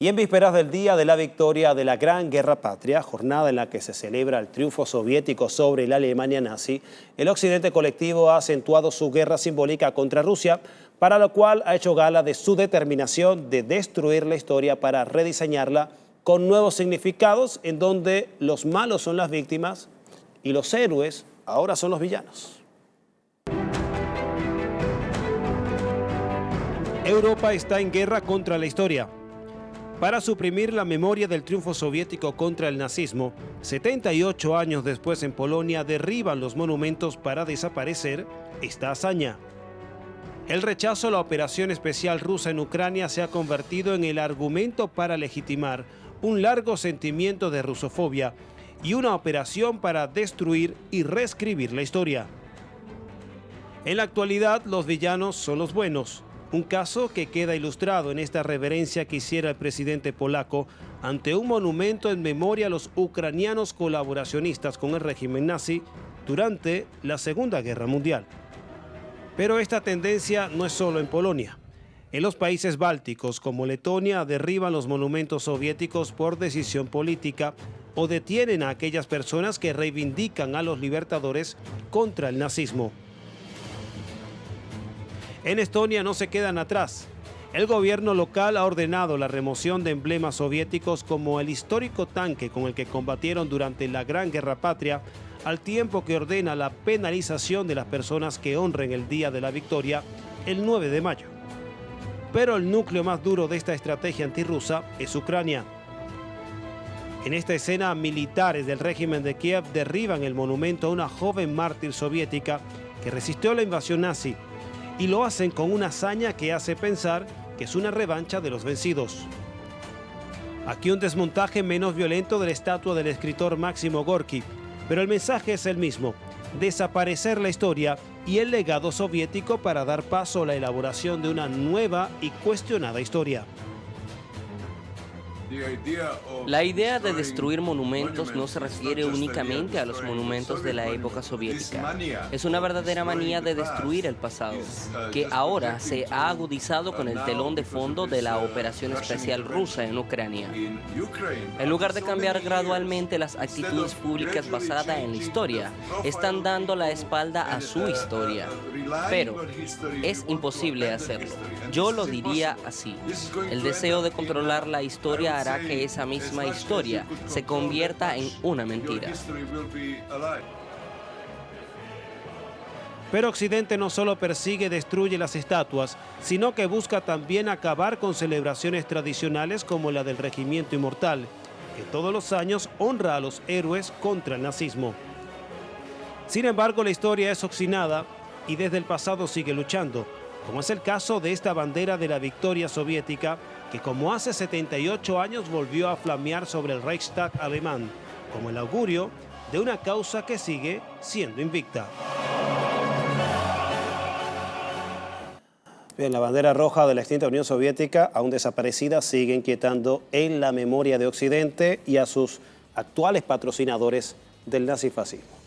Y en vísperas del Día de la Victoria de la Gran Guerra Patria, jornada en la que se celebra el triunfo soviético sobre la Alemania nazi, el Occidente colectivo ha acentuado su guerra simbólica contra Rusia, para lo cual ha hecho gala de su determinación de destruir la historia para rediseñarla con nuevos significados en donde los malos son las víctimas y los héroes ahora son los villanos. Europa está en guerra contra la historia. Para suprimir la memoria del triunfo soviético contra el nazismo, 78 años después en Polonia derriban los monumentos para desaparecer esta hazaña. El rechazo a la operación especial rusa en Ucrania se ha convertido en el argumento para legitimar un largo sentimiento de rusofobia y una operación para destruir y reescribir la historia. En la actualidad, los villanos son los buenos. Un caso que queda ilustrado en esta reverencia que hiciera el presidente polaco ante un monumento en memoria a los ucranianos colaboracionistas con el régimen nazi durante la Segunda Guerra Mundial. Pero esta tendencia no es solo en Polonia. En los países bálticos como Letonia derriban los monumentos soviéticos por decisión política o detienen a aquellas personas que reivindican a los libertadores contra el nazismo. En Estonia no se quedan atrás. El gobierno local ha ordenado la remoción de emblemas soviéticos como el histórico tanque con el que combatieron durante la Gran Guerra Patria, al tiempo que ordena la penalización de las personas que honren el Día de la Victoria el 9 de mayo. Pero el núcleo más duro de esta estrategia antirrusa es Ucrania. En esta escena, militares del régimen de Kiev derriban el monumento a una joven mártir soviética que resistió la invasión nazi, y lo hacen con una hazaña que hace pensar que es una revancha de los vencidos. Aquí un desmontaje menos violento de la estatua del escritor Máximo Gorki, pero el mensaje es el mismo: desaparecer la historia y el legado soviético para dar paso a la elaboración de una nueva y cuestionada historia. La idea de destruir monumentos no se refiere únicamente a los monumentos de la época soviética. Es una verdadera manía de destruir el pasado, que ahora se ha agudizado con el telón de fondo de la operación especial rusa en Ucrania. En lugar de cambiar gradualmente las actitudes públicas basadas en la historia, están dando la espalda a su historia. Pero es imposible hacerlo. Yo lo diría así: el deseo de controlar la historia hará que esa misma historia se convierta en una mentira. Pero Occidente no solo persigue y destruye las estatuas, sino que busca también acabar con celebraciones tradicionales como la del Regimiento Inmortal, que todos los años honra a los héroes contra el nazismo. Sin embargo, la historia es obstinada y desde el pasado sigue luchando, como es el caso de esta bandera de la victoria soviética, que como hace 78 años volvió a flamear sobre el Reichstag alemán, como el augurio de una causa que sigue siendo invicta. Bien, la bandera roja de la extinta Unión Soviética, aún desaparecida, sigue inquietando en la memoria de Occidente y a sus actuales patrocinadores del nazifascismo.